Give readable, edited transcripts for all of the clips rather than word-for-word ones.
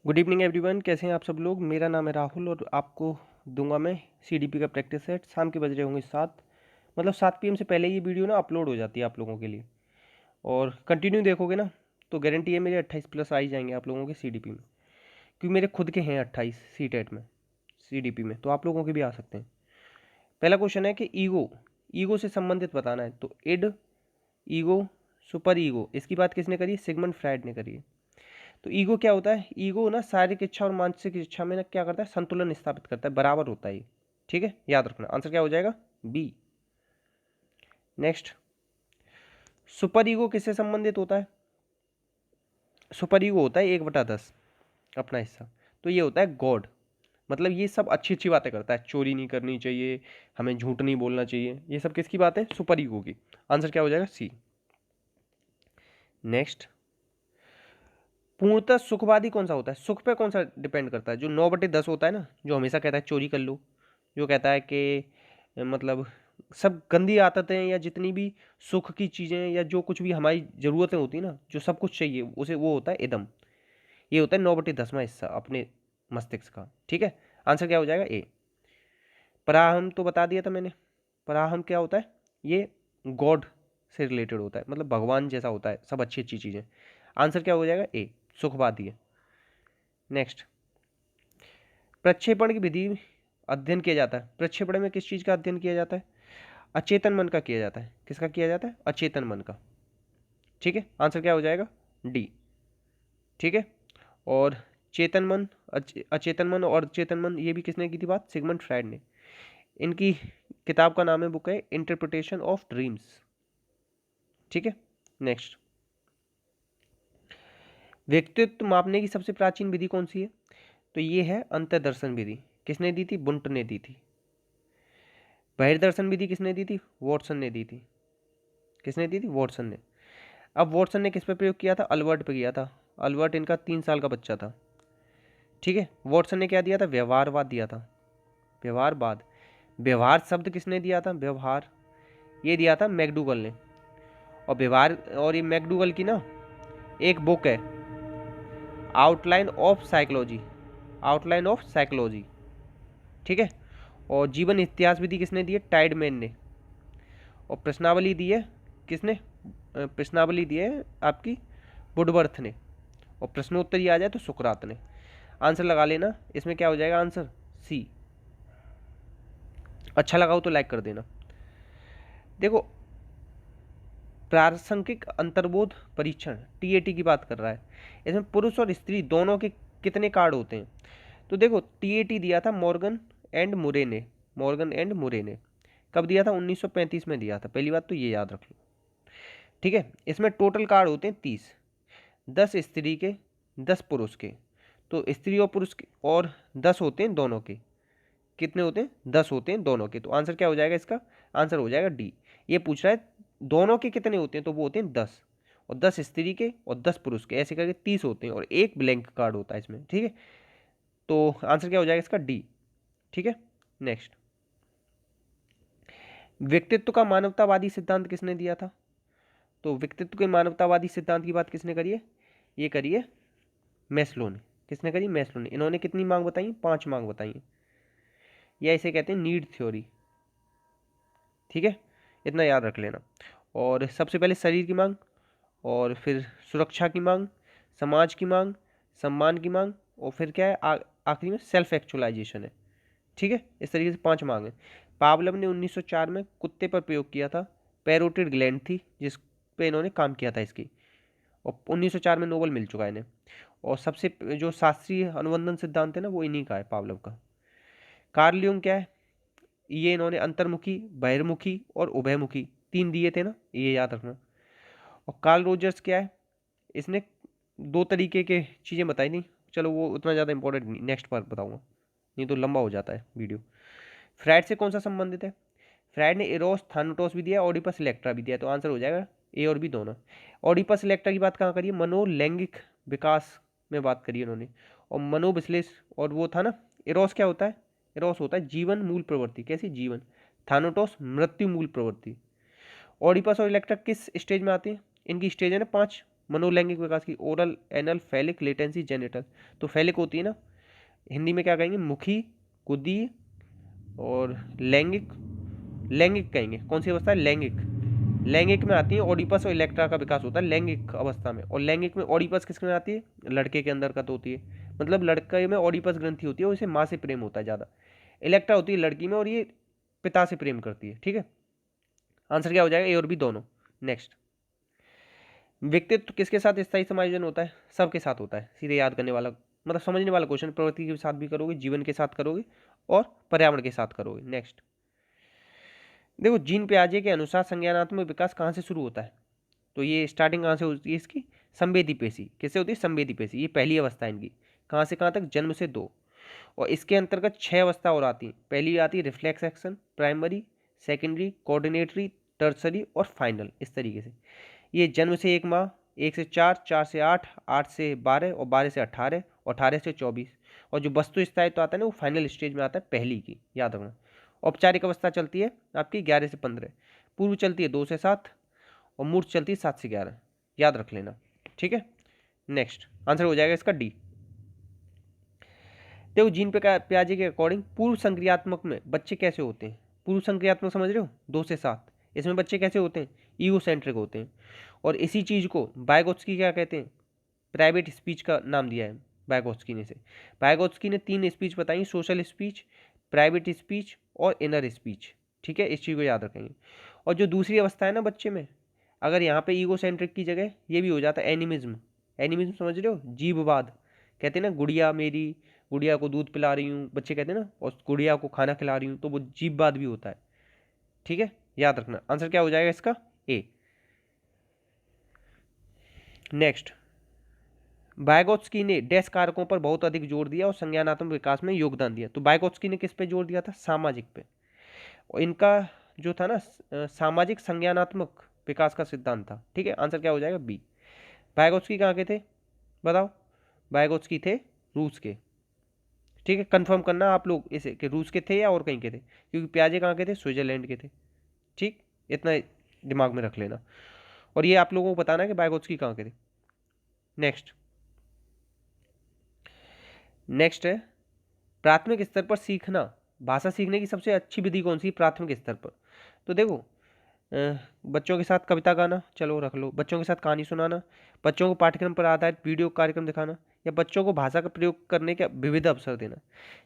Good evening everyone, कैसे हैं आप सब लोग। मेरा नाम है राहुल और आपको दूंगा मैं सीडीपी का प्रैक्टिस सेट। शाम के बज रहे होंगे 7, मतलब 7 PM से पहले ये वीडियो ना अपलोड हो जाती है आप लोगों के लिए। और कंटिन्यू देखोगे ना तो गारंटी है मेरे 28+ आ ही जाएंगे आप लोगों के सीडीपी में, क्योंकि मेरे खुद के हैं 28 सीटेट में सीडीपी में, तो आप लोगों के भी आ सकते हैं। पहला क्वेश्चन है कि ईगो, ईगो से संबंधित बताना है। तो इड, ईगो, सुपर ईगो, इसकी बात किसने करी? सिगमंड फ्राइड ने करी है। तो ईगो क्या होता है? ईगो ना शारीरिक इच्छा और मानसिक इच्छा में ना क्या करता है? संतुलन स्थापित करता है, बराबर होता है ये। ठीक है, याद रखना। आंसर क्या हो जाएगा? बी। नेक्स्ट, सुपर ईगो किससे संबंधित होता है? सुपर ईगो होता है 1/10 अपना हिस्सा। तो ये होता है गॉड, मतलब ये सब अच्छी अच्छी बातें करता है। चोरी नहीं करनी चाहिए, हमें झूठ नहीं बोलना चाहिए, ये सब किसकी बात है? सुपर ईगो की। आंसर क्या हो जाएगा? सी। नेक्स्ट, पूर्णतः सुखवादी कौन सा होता है? सुख पे कौन सा डिपेंड करता है? जो 9/10 होता है ना, जो हमेशा कहता है चोरी कर लो, जो कहता है कि मतलब सब गंदी आदतें या जितनी भी सुख की चीज़ें या जो कुछ भी हमारी ज़रूरतें होती है ना, जो सब कुछ चाहिए उसे, वो होता है इदम। ये होता है 9/10वां हिस्सा अपने मस्तिष्क का। ठीक है, आंसर क्या हो जाएगा? ए। पराहम तो बता दिया था मैंने। पराहम क्या होता है? ये गॉड से रिलेटेड होता है, मतलब भगवान जैसा होता है, सब अच्छी अच्छी चीज़ें। आंसर क्या हो जाएगा? ए, सुखवादी है। नेक्स्ट, प्रक्षेपण की विधि अध्ययन किया जाता है। प्रक्षेपण में किस चीज़ का अध्ययन किया जाता है? अचेतन मन का किया जाता है। किसका किया जाता है? अचेतन मन का। ठीक है, आंसर क्या हो जाएगा? डी। ठीक है, और चेतन मन, अचेतन मन और चेतन मन, ये भी किसने की थी बात? सिगमंड फ्राइड ने। इनकी किताब का नाम है, बुक है इंटरप्रिटेशन ऑफ ड्रीम्स। ठीक है, नेक्स्ट, व्यक्तित्व मापने की सबसे प्राचीन विधि कौन सी है? तो ये है अंतर्दर्शन विधि। किसने दी थी? बुंट ने दी थी। बहिर्दर्शन विधि किसने दी थी? वॉटसन ने दी थी। किसने दी थी? वॉटसन ने। अब वॉटसन ने किस पे प्रयोग किया था? अल्बर्ट पे किया था। अल्बर्ट इनका 3 साल का बच्चा था। ठीक है, वॉटसन ने क्या दिया था? व्यवहारवाद दिया था। व्यवहारवाद। व्यवहार शब्द किसने दिया था? व्यवहार, ये दिया था मैकडूगल ने। और व्यवहार, और ये मैकडूगल की ना एक बुक है, outline of psychology. Outline of psychology. ठीक है, और जीवन इतिहास विधि किसने दी है? टाइडमैन ने। और प्रश्नावली दी है किसने? प्रश्नावली दी है आपकी वुडवर्थ ने। और प्रश्नोत्तर ये आ जाए तो सुकरात ने। आंसर लगा लेना, इसमें क्या हो जाएगा? Answer C. अच्छा लगा हो तो लाइक कर देना। देखो, प्रासंगिक अंतर्बोध परीक्षण टीएटी की बात कर रहा है। इसमें पुरुष और स्त्री दोनों के कितने कार्ड होते हैं? तो देखो, टीएटी दिया था मॉर्गन एंड मुरे ने। मॉर्गन एंड मुरे ने कब दिया था? 1935 में दिया था। पहली बात तो ये याद रख लो। ठीक है, इसमें टोटल कार्ड होते हैं 30, 10 स्त्री के, 10 पुरुष के। तो स्त्री और पुरुष के और 10 होते हैं दोनों के। कितने होते हैं? 10 होते हैं दोनों के। तो आंसर क्या हो जाएगा इसका? आंसर हो जाएगा डी। ये पूछ रहा है दोनों के कितने होते हैं, तो वो होते हैं 10, और 10 स्त्री के और 10 पुरुष के, ऐसे करके 30 होते हैं, और एक ब्लैंक कार्ड होता है इसमें। ठीक है, तो आंसर क्या हो जाएगा इसका? डी। ठीक है, नेक्स्ट, व्यक्तित्व का मानवतावादी सिद्धांत किसने दिया था? तो व्यक्तित्व के मानवतावादी सिद्धांत की बात किसने करी है? ये करिए मैस्लो ने। किसने करी? मैस्लो ने। इन्होंने कितनी मांग बताई? 5 मांग बताई है, या इसे कहते हैं नीड थ्योरी। ठीक है, इतना याद रख लेना। और सबसे पहले शरीर की मांग, और फिर सुरक्षा की मांग, समाज की मांग, सम्मान की मांग, और फिर क्या है आखिरी में सेल्फ एक्चुअलाइजेशन है। ठीक है, इस तरीके से 5 मांग है। पावलव ने 1904 में कुत्ते पर प्रयोग किया था। पैरोटिड ग्लैंड थी जिस पे इन्होंने काम किया था इसकी, और 1904 में नोबेल मिल चुका है इन्हें। और सबसे जो शास्त्रीय अनुबंधन सिद्धांत है ना, वो इन्हीं का है, पावलव का। कार्ल यूंग क्या है? ये इन्होंने अंतर्मुखी, बहिर्मुखी और उभयमुखी 3 दिए थे ना, ये याद रखना। और कार्ल रोजर्स क्या है? इसने 2 तरीके के चीज़ें बताई नहीं, चलो वो उतना ज़्यादा इंपॉर्टेंट नहीं, नेक्स्ट बार बताऊंगा, नहीं तो लंबा हो जाता है वीडियो। फ्राइड से कौन सा संबंधित है? फ्राइड ने एरोस थानोटोस भी दिया, ओडिपस इलेक्ट्रा भी दिया, तो आंसर हो जाएगा ए और बी दोनों। ओडिपस इलेक्ट्रा की बात कहाँ करिए? मनोलैंगिक विकास में बात करी उन्होंने। और मनोविश्लेष, और वो था ना एरोस, क्या होता है? एरोस होता है जीवन मूल प्रवृत्ति। कैसी? जीवन। थानोटोस मृत्यु मूल प्रवृत्ति। ओडिपस और इलेक्ट्रा किस स्टेज में आते हैं? इनकी स्टेज है ना 5, मनोलैंगिक विकास की, oral, anal, phallic, latency, genital. तो फैलिक होती है ना, हिंदी में क्या कहेंगे, मुखी, गुदी, और लैंगिक, लैंगिक कहेंगे। कौन सी अवस्था है, लैंगिक। लैंगिक में आती है ओडिपस और इलेक्ट्रा का विकास होता है लैंगिक अवस्था में। और लैंगिक में ओडिपस किसमें आती है, लड़के के अंदर का तो होती है, मतलब लड़के में ओडिपस ग्रंथि होती है, उसे माँ से प्रेम होता है ज़्यादा। इलेक्ट्रा होती है लड़की में, और ये पिता से प्रेम करती है। ठीक है, आंसर क्या हो जाएगा, ए और बी दोनों। नेक्स्ट, व्यक्तित्व किसके साथ स्थायी समायोजन होता है, सबके साथ होता है। सीधे याद करने वाला, मतलब समझने वाला क्वेश्चन। प्रकृति के साथ भी करोगे, जीवन के साथ करोगे, और पर्यावरण के साथ करोगे। नेक्स्ट देखो, जीन पियाजे के अनुसार संज्ञानात्मक विकास कहाँ से शुरू होता है, तो ये स्टार्टिंग कहाँ से होती है इसकी, संवेदी पेशी। किससे होती है, संवेदी पेशी। ये पहली अवस्था है इनकी, कहाँ से कहाँ तक, जन्म से 2। और इसके अंतर्गत 6 अवस्था और आती हैं। पहली आती है reflex action, primary, secondary, coordinatory, tertiary और फाइनल। इस तरीके से ये जन्म से 1 माह, 1 से 4, 4 से 8, 8 से 12 और 12 से 18 और 18 से 24। और जो वस्तु स्थायित्व आता है ना, वो फाइनल स्टेज में आता है पहली की, याद रखना। औपचारिक अवस्था चलती है आपकी 11 से 15, पूर्व चलती है 2 से 7, और मूर्त चलती है 7 से 11, याद रख लेना। ठीक है, नेक्स्ट आंसर हो जाएगा इसका डी। देखो, जीन पियाजे के अकॉर्डिंग पूर्व संक्रियात्मक में बच्चे कैसे होते हैं, पूर्व संक्रियात्मक समझ रहे हो, 2 से 7, इसमें बच्चे कैसे होते हैं, ईगोसेंट्रिक होते हैं। और इसी चीज़ को वाइगोत्स्की क्या कहते हैं, प्राइवेट स्पीच का नाम दिया है वाइगोत्स्की ने। से वाइगोत्स्की ने 3 स्पीच बताई, सोशल स्पीच, प्राइवेट स्पीच और इनर स्पीच। ठीक है, इस चीज़ को याद रखेंगे। और जो दूसरी अवस्था है ना बच्चे में, अगर यहाँ पे ईगोसेंट्रिक की जगह ये भी हो जाता है एनिमिज्म। एनिमिज्म समझ रहे हो, जीववाद। कहते हैं ना, गुड़िया मेरी, गुड़िया को दूध पिला रही हूँ, बच्चे कहते हैं ना, और गुड़िया को खाना खिला रही हूँ, तो वो जीववाद भी होता है। ठीक है, याद रखना। आंसर क्या हो जाएगा इसका, ए। नेक्स्ट, वाइगोत्स्की ने डैश कारकों पर बहुत अधिक जोर दिया और संज्ञानात्मक विकास में योगदान दिया। तो वाइगोत्स्की ने किस पे जोर दिया था, सामाजिक पे। और इनका जो था ना, सामाजिक संज्ञानात्मक विकास का सिद्धांत था। ठीक है, आंसर क्या हो जाएगा, बी। वाइगोत्स्की कहाँ के थे, बताओ। वाइगोत्स्की थे रूस के। ठीक है, कंफर्म करना आप लोग इसे कि रूस के थे या और कहीं के थे, क्योंकि पियाजे कहाँ के थे, स्विट्जरलैंड के थे। ठीक, इतना दिमाग में रख लेना। और ये आप लोगों को बताना है कि वाइगोत्स्की कहाँ के थे। नेक्स्ट, नेक्स्ट है प्राथमिक स्तर पर सीखना, भाषा सीखने की सबसे अच्छी विधि कौन सी, प्राथमिक स्तर पर। तो देखो, बच्चों के साथ कविता गाना, चलो रख लो, बच्चों के साथ कहानी सुनाना, बच्चों को पाठ्यक्रम पर आधारित वीडियो कार्यक्रम दिखाना, या बच्चों को भाषा का प्रयोग करने का विविध अवसर देना।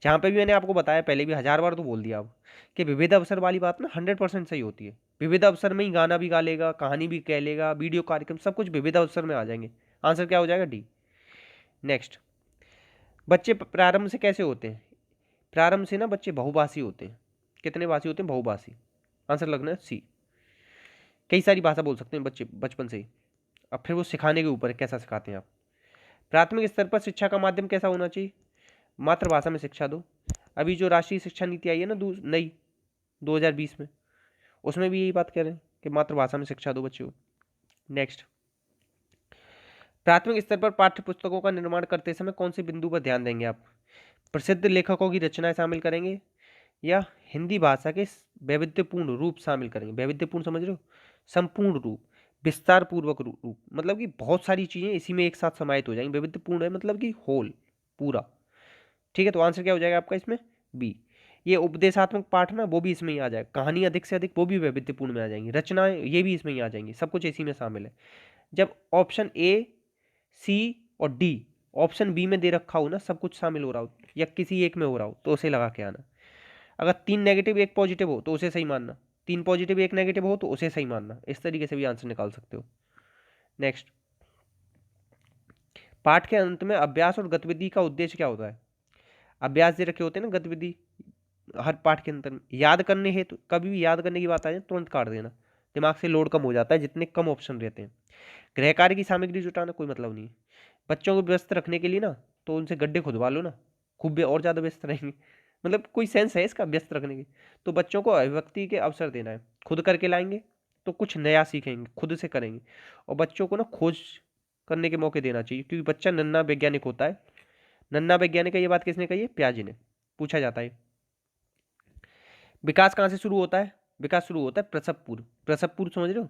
जहाँ पे भी मैंने आपको बताया, पहले भी 1000 बार तो बोल दिया अब, कि विविध अवसर वाली बात ना 100% सही होती है। विविध अवसर में ही गाना भी गा लेगा, कहानी भी कह लेगा, वीडियो कार्यक्रम सब कुछ विविध अवसर में आ जाएंगे। आंसर क्या हो जाएगा, डी। नेक्स्ट, बच्चे प्रारंभ से कैसे होते हैं, प्रारंभ से ना बच्चे बहुभाषी होते हैं। कितने भाषी होते हैं, बहुभाषी। आंसर लगना है सी। कई सारी भाषा बोल सकते हैं बच्चे बचपन से ही। अब फिर वो सिखाने के ऊपर है, कैसा सिखाते हैं आप। प्राथमिक स्तर पर शिक्षा का माध्यम कैसा होना चाहिए, मातृभाषा में शिक्षा दो। अभी जो राष्ट्रीय शिक्षा नीति आई है ना नई 2020 में, उसमें भी यही बात कह रहे हैं कि मातृभाषा में शिक्षा दो बच्चों को। नेक्स्ट, प्राथमिक स्तर पर पाठ्य पुस्तकों का निर्माण करते समय कौन से बिंदु पर ध्यान देंगे आप, प्रसिद्ध लेखकों की रचनाएं शामिल करेंगे, या हिंदी भाषा के वैविध्यपूर्ण रूप शामिल करेंगे। वैविध्यपूर्ण समझ रहे हो, संपूर्ण रूप, विस्तार पूर्वक रूप, मतलब कि बहुत सारी चीजें इसी में एक साथ समाहित हो जाएंगी। वैविध्यपूर्ण है मतलब कि होल, पूरा। ठीक है, तो आंसर क्या हो जाएगा आपका इसमें, बी। ये उपदेशात्मक पाठ ना, वो भी इसमें ही आ जाएगा। कहानी अधिक से अधिक, वो भी वैविध्यपूर्ण में आ जाएंगी। रचनाएं, ये भी इसमें ही आ जाएंगी। सब कुछ इसी में शामिल है। जब ऑप्शन ए, सी और डी ऑप्शन बी में दे रखा हो ना, सब कुछ शामिल हो रहा हो, या किसी एक में हो रहा हो, तो उसे लगा के आना। अगर 3 नेगेटिव 1 पॉजिटिव हो तो उसे सही मानना, 3 पॉजिटिव 1 नेगेटिव हो तो उसे सही मानना। इस तरीके से भी आंसर निकाल सकते हो। नेक्स्ट, पाठ के अंत में अभ्यास और गतिविधि का उद्देश्य क्या होता है। अभ्यास दे रखे होते हैं ना, गतिविधि हर पाठ के अंतर में। याद करने है तो कभी भी याद करने की बात आ जाए तुरंत काट देना, दिमाग से लोड कम हो जाता है जितने कम ऑप्शन रहते हैं। गृह कार्य की सामग्री जुटाना कोई मतलब नहीं है। बच्चों को व्यस्त रखने के लिए ना, तो उनसे गड्ढे खुदवा लो ना, खूब और ज़्यादा व्यस्त रहेंगे। मतलब कोई सेंस है इसका व्यस्त रखने की। तो बच्चों को अभिव्यक्ति के अवसर देना है, खुद करके लाएंगे तो कुछ नया सीखेंगे, खुद से करेंगे। और बच्चों को ना खोज करने के मौके देना चाहिए, क्योंकि बच्चा नन्हा वैज्ञानिक होता है। नन्हा वैज्ञानिक है, ये बात किसने कही है, पियाजे ने। पूछा जाता है। विकास कहाँ से शुरू होता है, विकास शुरू होता है प्रसव पूर्व। प्रसव पूर्व समझ रहे हो,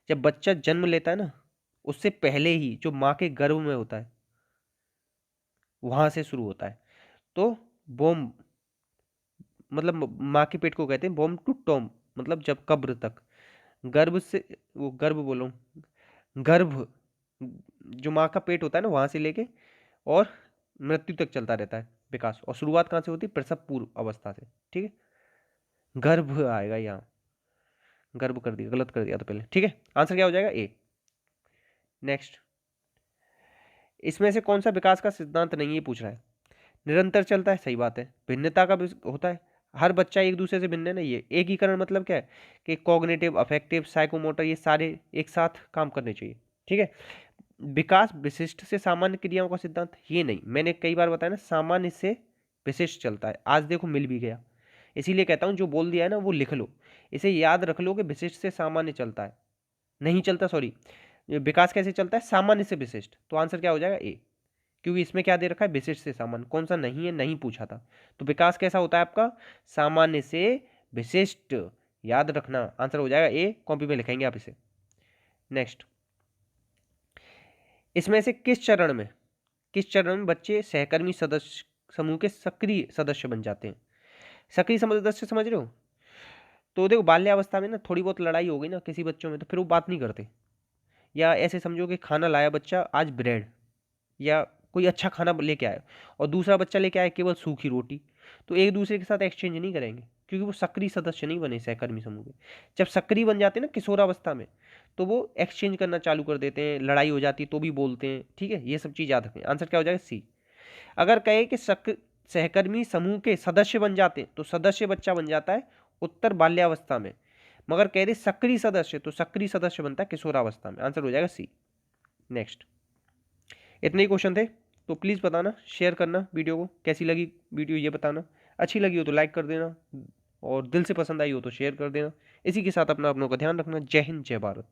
जब बच्चा जन्म लेता है ना, उससे पहले ही जो माँ के गर्भ में होता है वहां से शुरू होता है। तो बोम मतलब माँ के पेट को कहते हैं बोम टू टॉम, मतलब जब कब्र तक, गर्भ से, वो गर्भ बोलो, गर्भ, जो माँ का पेट होता है ना वहां से लेके और मृत्यु तक चलता रहता है विकास। और शुरुआत कहाँ से होती है? प्रसव पूर्व अवस्था से। ठीक है, गर्भ आएगा यहाँ, गर्भ कर दिया, गलत कर दिया तो पहले। ठीक है, आंसर क्या हो जाएगा? ए। नेक्स्ट, इसमें से कौन सा विकास का सिद्धांत नहीं है पूछ रहा है? निरंतर चलता है, सही बात है। भिन्नता का भी होता है, हर बच्चा एक दूसरे से भिन्न है ना। ये एकीकरण मतलब क्या है कि कॉग्निटिव, अफेक्टिव, साइकोमोटर, ये सारे एक साथ काम करने चाहिए। ठीक है, विकास विशिष्ट से सामान्य क्रियाओं का सिद्धांत, ये नहीं। मैंने कई बार बताया ना, सामान्य से विशिष्ट चलता है। आज देखो मिल भी गया, इसीलिए कहता हूं जो बोल दिया है ना वो लिख लो, इसे याद रख लो कि विशिष्ट से सामान्य चलता है, नहीं चलता, सॉरी, विकास कैसे चलता है? सामान्य से विशिष्ट। तो आंसर क्या हो जाएगा? ए, क्योंकि इसमें क्या दे रखा है? विशिष्ट से सामान्य। कौन सा नहीं है? नहीं पूछा था। तो विकास कैसा होता है आपका? सामान्य से विशिष्ट, याद रखना। आंसर हो जाएगा ए, कॉपी में लिखेंगे आप इसे। नेक्स्ट, इसमें से किस चरण में बच्चे सहकर्मी सदस्य समूह के सक्रिय सदस्य बन जाते हैं? सक्रिय सदस्य समझ रहे हो? तो देखो बाल्यावस्था में ना थोड़ी बहुत लड़ाई हो गई ना किसी बच्चों में, तो फिर वो बात नहीं करते। या ऐसे समझो कि खाना लाया बच्चा आज ब्रेड, या कोई अच्छा खाना लेके आया, और दूसरा बच्चा लेके आया केवल सूखी रोटी, तो एक दूसरे के साथ एक्सचेंज नहीं करेंगे, क्योंकि वो सक्रिय सदस्य नहीं बने सहकर्मी समूह के। जब सक्रिय बन जाते हैं ना किशोरावस्था में, तो वो एक्सचेंज करना चालू कर देते हैं, लड़ाई हो जाती है तो भी बोलते हैं। ठीक है, ये सब चीज़ याद रखें। आंसर क्या हो जाएगा? सी। अगर कहे कि सहकर्मी समूह के सदस्य बन जाते हैं, तो सदस्य बच्चा बन जाता है उत्तर बाल्यावस्था में। मगर कह दे सक्रिय सदस्य, तो सक्रिय सदस्य बनता है किशोरावस्था में। आंसर हो जाएगा सी। नेक्स्ट, इतने ही क्वेश्चन थे, तो प्लीज़ बताना, शेयर करना वीडियो को, कैसी लगी वीडियो ये बताना। अच्छी लगी हो तो लाइक कर देना, और दिल से पसंद आई हो तो शेयर कर देना। इसी के साथ अपना अपनों का ध्यान रखना। जय हिंद, जय भारत।